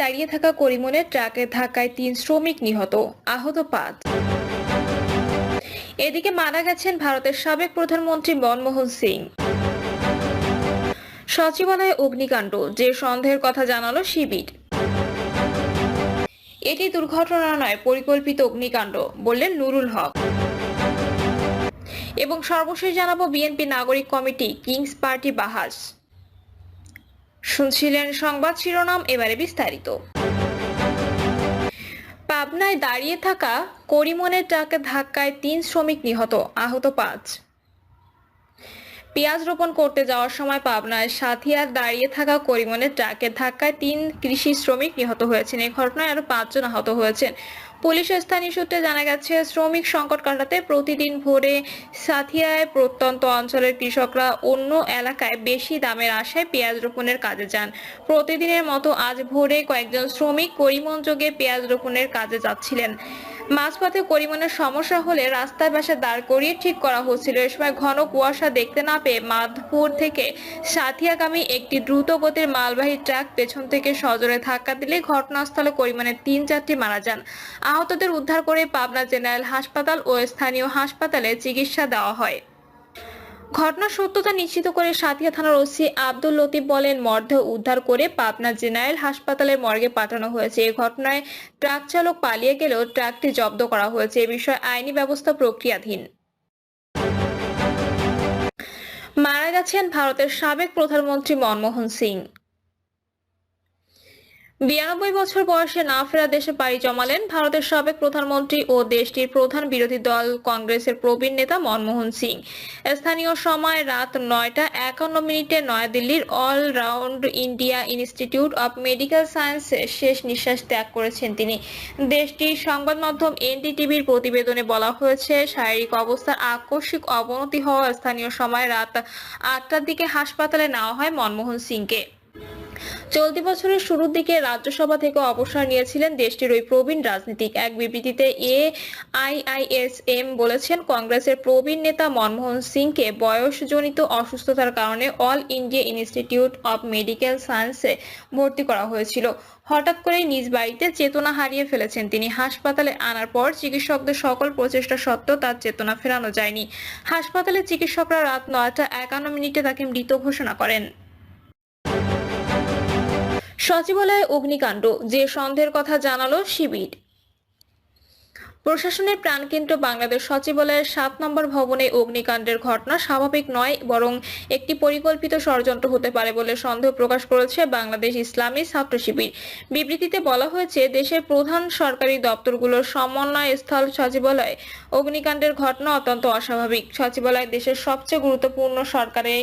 দাঁড়িয়ে থাকা করিমনের ট্রাকের ধাক্কায় ৩ শ্রমিক নিহত, আহত ৫। এদিকে মারা গেছেন ভারতের সাবেক প্রধানমন্ত্রী মনমোহন সিং। সচিবালয়ে অগ্নিকাণ্ড, যে সন্দেহের কথা জানালো শিবির। এটি দুর্ঘটনা নয়, পরিকল্পিত অগ্নিকাণ্ড, বললেন নুরুল হক। এবং সর্বশেষ জানাবো বিএনপি নাগরিক কমিটি কিংস পার্টি বাহাস। শুনছিলেন সংবাদ শিরোনাম, এবারে বিস্তারিত। পাবনায় দাঁড়িয়ে থাকা করিমনের ট্রাকের ধাক্কায় ৩ শ্রমিক নিহত, আহত ৫। পেঁয়াজ রোপণ করতে যাওয়ার সময় পাবনায় সাথিয়ার দাঁড়িয়ে থাকা করিমনের ট্রাকের ধাক্কায় ৩ কৃষি শ্রমিক নিহত হয়েছেন। এই ঘটনায় আরো ৫ জন আহত হয়েছেন। পুলিশ স্থানীয় সূত্রে জানা গেছে, শ্রমিক সংকট কাটাতে প্রতিদিন ভোরে সাথিয়ায় প্রত্যন্ত অঞ্চলের কৃষকরা অন্য এলাকায় বেশি দামের আশায় পেঁয়াজ রোপণের কাজে যান। প্রতিদিনের মতো আজ ভোরে কয়েকজন শ্রমিক করিমনযোগে পেঁয়াজ রোপণের কাজে যাচ্ছিলেন। মাঝপথে করিমনের সমস্যা হলে রাস্তার পাশে দাঁড় করিয়ে ঠিক করা হচ্ছিল। এ সময় ঘন কুয়াশা দেখতে না পেয়ে মাধপুর থেকে সাথিয়াগামী একটি দ্রুত গতির মালবাহী ট্রাক পেছন থেকে সজোরে ধাক্কা দিলে ঘটনাস্থলে করিমনের ৩ যাত্রী মারা যান। আহতদের উদ্ধার করে পাবনা জেনারেল হাসপাতাল ও স্থানীয় হাসপাতালে চিকিৎসা দেওয়া হয়। ঘটনার সত্যতা নিশ্চিত করে সাথিয়া থানার ওসি আব্দুল লতিফ বলেন, মরদেহ উদ্ধার করে পাবনা জেনারেল হাসপাতালের মর্গে পাঠানো হয়েছে। এই ঘটনায় ট্রাক চালক পালিয়ে গেলেও ট্রাকটি জব্দ করা হয়েছে। এ বিষয়ে আইনি ব্যবস্থা প্রক্রিয়াধীন। মারা গেছেন ভারতের সাবেক প্রধানমন্ত্রী মনমোহন সিং। ৯২ বছর বয়সে না ফেরা দেশে পাড়ি জমালেন ভারতের সাবেক প্রধানমন্ত্রী ও দেশটির প্রধান বিরোধী দল কংগ্রেসের প্রবীণ নেতা মনমোহন সিং। স্থানীয় সময় রাত ৯টা ৫১ নয়াদিল্লির অল রাউন্ড ইন্ডিয়া ইনস্টিটিউট অব মেডিকেল সায়েন্সে শেষ নিঃশ্বাস ত্যাগ করেছেন তিনি। দেশটির সংবাদ মাধ্যম এনডিটিভির প্রতিবেদনে বলা হয়েছে, শারীরিক অবস্থার আকস্মিক অবনতি হওয়া স্থানীয় সময় রাত ৮টার দিকে হাসপাতালে নেওয়া হয় মনমোহন সিংকে। চলতি বছরের শুরুর দিকে রাজ্যসভা থেকে অবসর নিয়েছিলেন দেশটির ওই প্রবীণ রাজনীতিক। এক বিবৃতিতে এআইআইএসএম বলেছেন, কংগ্রেসের প্রবীণ নেতা মনমোহন সিংকে বয়সজনিত অসুস্থতার কারণে all India institute of medical সায়েন্সে ভর্তি করা হয়েছিল। হঠাৎ করেই নিজ বাড়িতে চেতনা হারিয়ে ফেলেছেন তিনি। হাসপাতালে আনার পর চিকিৎসকদের সকল প্রচেষ্টা সত্ত্বেও তার চেতনা ফেরানো যায়নি। হাসপাতালে চিকিৎসকরা রাত ৯টা ৫১ তাকে মৃত ঘোষণা করেন। সচিবালয়ে অগ্নিকাণ্ড, যে সন্দেহের কথা জানালো শিবির। প্রশাসনের প্রাণকেন্দ্র বাংলাদেশ সচিবালয়ের ৭ নম্বর ভবনে অগ্নিকাণ্ডের ঘটনা স্বাভাবিক নয়, বরং একটি পরিকল্পিত ষড়যন্ত্র হতে পারে বলে সন্দেহ প্রকাশ করেছে বাংলাদেশ ইসলামী ছাত্র শিবির। বিবৃতিতে বলা হয়েছে, দেশের প্রধান সরকারি দপ্তরগুলোর সমন্বয় স্থল সচিবালয়ে অগ্নিকাণ্ডের ঘটনা অত্যন্ত অস্বাভাবিক। সচিবালয় দেশের সবচেয়ে গুরুত্বপূর্ণ সরকারি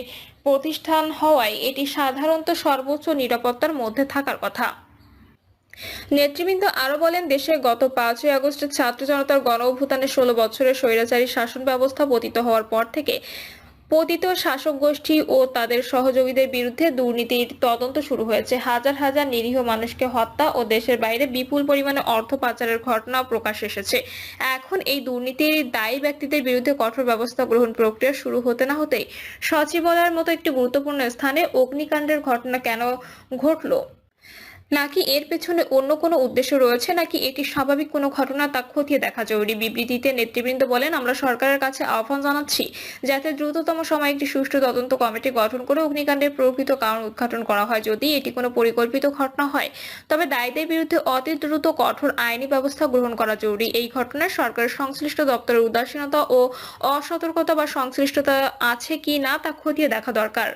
প্রতিষ্ঠান হওয়ায় এটি সাধারণত সর্বোচ্চ নিরাপত্তার মধ্যে থাকার কথা। নেতৃবৃন্দ আরো বলেন, দেশে গত ৫ই আগস্টের ছাত্র জনতার গণ অভ্যুত্থানে ১৬ বছরের স্বৈরাচারী শাসন ব্যবস্থা পতিত হওয়ার পর থেকে পতিত শাসক গোষ্ঠী ও তাদের সহযোগীদের বিরুদ্ধে দুর্নীতির তদন্ত শুরু হয়েছে। হাজার হাজার নিরীহ মানুষকে হত্যা ও দেশের বাইরে বিপুল পরিমাণে অর্থ পাচারের ঘটনা প্রকাশ এসেছে। এখন এই দুর্নীতির দায়ী ব্যক্তিদের বিরুদ্ধে কঠোর ব্যবস্থা গ্রহণ প্রক্রিয়া শুরু হতে না হতেই সচিবালয়ের মতো একটি গুরুত্বপূর্ণ স্থানে অগ্নিকাণ্ডের ঘটনা কেন ঘটলো, নাকি এর পেছনে অন্য কোনো উদ্দেশ্য রয়েছে, নাকি এটি স্বাভাবিক কোনো ঘটনা, তা খতিয়ে দেখা জরুরি। বিবৃতিতে নেতৃবৃন্দ বলেন, আমরা সরকারের কাছে আহ্বান জানাচ্ছি যাতে দ্রুততম সময়ে একটি সুষ্ঠু তদন্ত কমিটি গঠন করে অগ্নিকাণ্ডের প্রকৃত কারণ উদ্ঘাটন করা হয়। যদি এটি কোনো পরিকল্পিত ঘটনা হয়, তবে দায়ীদের বিরুদ্ধে অতি দ্রুত কঠোর আইনি ব্যবস্থা গ্রহণ করা জরুরি। এই ঘটনায় সরকারের সংশ্লিষ্ট দপ্তরের উদাসীনতা ও অসতর্কতা বা সংশ্লিষ্টতা আছে কি না তা খতিয়ে দেখা দরকার।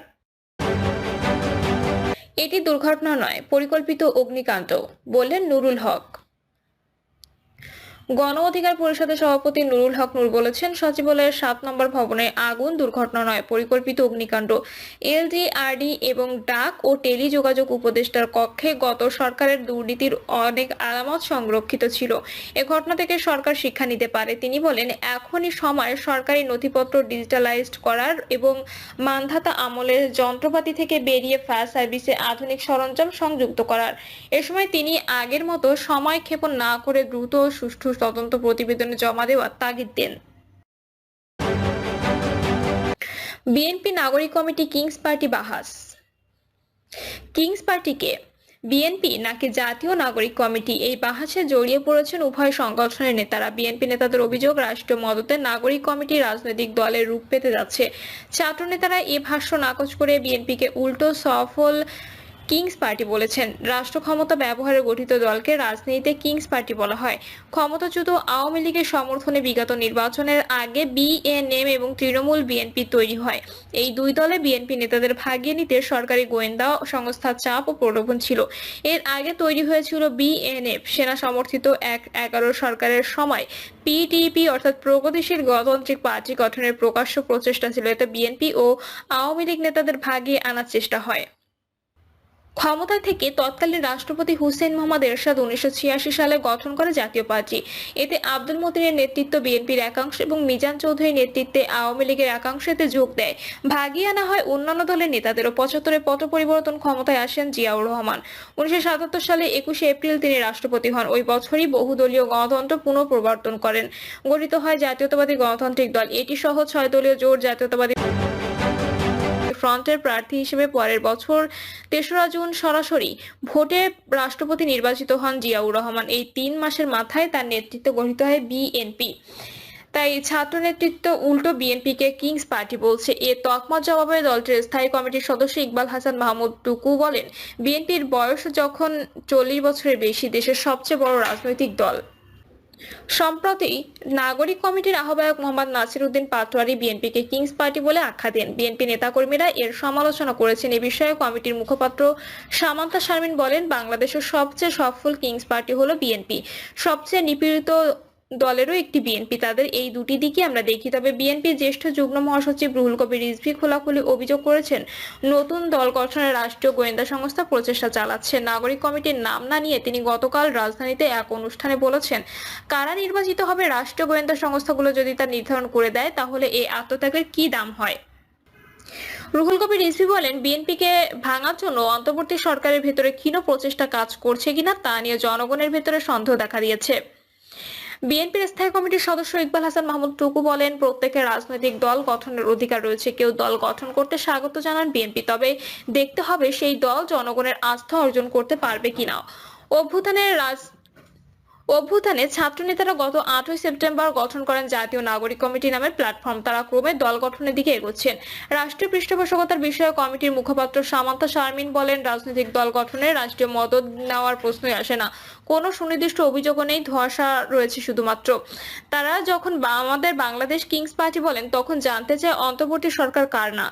এটি দুর্ঘটনা নয়, পরিকল্পিত অগ্নিকাণ্ড, বললেন নুরুল হক। গণ অধিকার পরিষদের সভাপতি নুরুল হক নূর বলেছেন, সচিবালয়ের ৭ নম্বর ভবনে আগুন দুর্ঘটনা নয়, পরিকল্পিত অগ্নিকাণ্ড। এলজিআরডি এবং ডাক ও টেলি যোগাযোগ উপদেষ্টার কক্ষে গত সরকারের দুর্নীতির অনেক আলামত সংরক্ষিত ছিল। এ ঘটনা থেকে সরকার শিক্ষা নিতে পারে। তিনি বলেন, এখনই সময় সরকারি নথিপত্র ডিজিটালাইজড করার এবং মানধাতা আমলের যন্ত্রপাতি থেকে বেরিয়ে ফায়ার সার্ভিসে আধুনিক সরঞ্জাম সংযুক্ত করার। এ সময় তিনি আগের মতো সময় ক্ষেপণ না করে দ্রুত ও সুষ্ঠু তদন্ত প্রতিবেদনে জমা দেওয়ার তাগিদ দেন। বিএনপি নাগরিক কমিটি কিংস পার্টি বাহাস। কিংস পার্টিকে বিএনপি নাকি জাতীয় নাগরিক কমিটি, এই বাহাসে জড়িয়ে পড়েছেন উভয় সংগঠনের নেতারা। বিএনপি নেতাদের অভিযোগ, রাষ্ট্রীয় মদতে নাগরিক কমিটি রাজনৈতিক দলের রূপ পেতে যাচ্ছে। ছাত্র নেতারা এ ভাষ্য নাকচ করে বিএনপিকে উল্টো সফল কিংস পার্টি বলেছেন। রাষ্ট্র ক্ষমতা ব্যবহারে গঠিত দলকে রাজনীতিতে কিংস পার্টি বলা হয়। ক্ষমতাচ্যুত আওয়ামী লীগের সমর্থনে বিগত নির্বাচনের আগে বিএনএম এবং তৃণমূল বিএনপি তৈরি হয়। এই দুই দলে বিএনপি নেতাদের ভাগিয়ে নিতে সরকারি গোয়েন্দা সংস্থার চাপ ও প্রলোভন ছিল। এর আগে তৈরি হয়েছিল বিএনএফ। সেনা সমর্থিত ১/১১ সরকারের সময় পিটিপি অর্থাৎ প্রগতিশীল গণতান্ত্রিক পার্টি গঠনের প্রকাশ্য প্রচেষ্টা ছিল। এতে বিএনপি ও আওয়ামী লীগ নেতাদের ভাগিয়ে আনার চেষ্টা হয়। ক্ষমতায় থেকে তৎকালীন রাষ্ট্রপতি হুসেইন মোহাম্মদ এরশাদ 1986 সালে গঠন করে জাতীয় পার্টি। এতে আব্দুল মতিনের নেতৃত্ব বিএনপির একাংশ এবং মিজান চৌধুরীর নেতৃত্বে আওয়ামী লীগের একাংশ এতে যোগ দেয়। ভাগিয়ে আনা হয় অন্যান্য দলের নেতাদেরও। 75-এ পট পরিবর্তন, ক্ষমতায় আসেন জিয়াউর রহমান। 1977 সালে 21শে এপ্রিল তিনি রাষ্ট্রপতি হন। ওই বছরই বহুদলীয় গণতন্ত্র পুনঃপ্রবর্তন করেন। গঠিত হয় জাতীয়তাবাদী গণতান্ত্রিক দল। এটি সহ 6 দলীয় জোট জাতীয়তাবাদী ফ্রন্টের প্রার্থী হিসেবে পরের বছর ৩রা জুন সরাসরি ভোটে রাষ্ট্রপতি নির্বাচিত হন জিয়াউর রহমান। এই 3 মাসের মাথায় তার নেতৃত্বে গঠিত হয় বিএনপি। তাই ছাত্র নেতৃত্ব উল্টো বিএনপিকে কিংস পার্টি বলছে। এ তকমার জবাবে দলটির স্থায়ী কমিটির সদস্য ইকবাল হাসান মাহমুদ টুকু বলেন, বিএনপির বয়স যখন 40 বছরের বেশি, দেশের সবচেয়ে বড় রাজনৈতিক দল। সম্প্রতি নাগরিক কমিটির আহ্বায়ক মোহাম্মদ নাসির উদ্দিন পাটোয়ারি বিএনপিকে কিংস পার্টি বলে আখ্যা দেন। বিএনপি নেতাকর্মীরা এর সমালোচনা করেছেন। এ বিষয়ে কমিটির মুখপাত্র সামান্তা শারমিন বলেন, বাংলাদেশের সবচেয়ে সফল কিংস পার্টি হলো বিএনপি। সবচেয়ে নিপীড়িত দলেরও একটি বিএনপি। তাদের এই দুটি দিকই আমরা দেখি। তবে বিএনপির জ্যেষ্ঠ যুগ্ম মহাসচিব রুহুল কবির রিজভী খোলাখুলি অভিযোগ করেছেন, নতুন দল গঠনের রাষ্ট্রীয় গোয়েন্দা সংস্থা প্রচেষ্টা চালাচ্ছে। নাগরিক কমিটির নাম না নিয়ে তিনি গতকাল রাজধানীতে এক অনুষ্ঠানে বলেছেন, কারা নির্বাচিত হবে রাষ্ট্রীয় গোয়েন্দা সংস্থাগুলো যদি তা নির্ধারণ করে দেয়, তাহলে এই আত্মত্যাগের কি দাম হয়। রুহুল কবির রিজভী বলেন, বিএনপিকে ভাঙার জন্য অন্তর্বর্তী সরকারের ভেতরে ক্ষীণ প্রচেষ্টা কাজ করছে কিনা তা নিয়ে জনগণের ভেতরে সন্দেহ দেখা দিয়েছে। বিএনপির স্থায়ী কমিটির সদস্য ইকবাল হাসান মাহমুদ টুকু বলেন, প্রত্যেকের রাজনৈতিক দল গঠনের অধিকার রয়েছে। কেউ দল গঠন করতে স্বাগত জানান বিএনপি, তবে দেখতে হবে সেই দল জনগণের আস্থা অর্জন করতে পারবে কিনা। অভ্যুত্থানে ছাত্র নেতারা গত 8ই সেপ্টেম্বর গঠন করেন জাতীয় নাগরিক কমিটি নামের প্ল্যাটফর্ম। তারা ক্রমে দল গঠনের দিকে এগোচ্ছেন। রাষ্ট্রীয় পৃষ্ঠপোষকতার বিষয়ে কমিটির মুখপাত্র সামান্তা শারমিন বলেন, রাজনৈতিক দল গঠনে রাষ্ট্রীয় মদত নেওয়ার প্রশ্নই আসে না। কোনো সুনির্দিষ্ট অভিযোগও নেই, ধোঁয়াশা রয়েছে শুধুমাত্র। তারা যখন আমাদের বাংলাদেশ কিংস পার্টি বলেন, তখন জানতে চায় অন্তর্বর্তী সরকার কার না।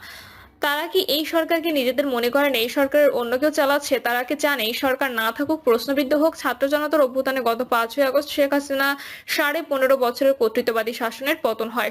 তারা কি এই সরকারকে নিজেদের মনে করেন এই সরকারের অন্য কেউ চালাচ্ছে? তারা কি চান এই সরকার না থাকুক, প্রশ্নবিদ্ধ হোক? ছাত্র জনতার অভ্যুত্থানে গত 5ই আগস্ট শেখ হাসিনা 15.5 বছরের কর্তৃত্ববাদী শাসনের পতন হয়।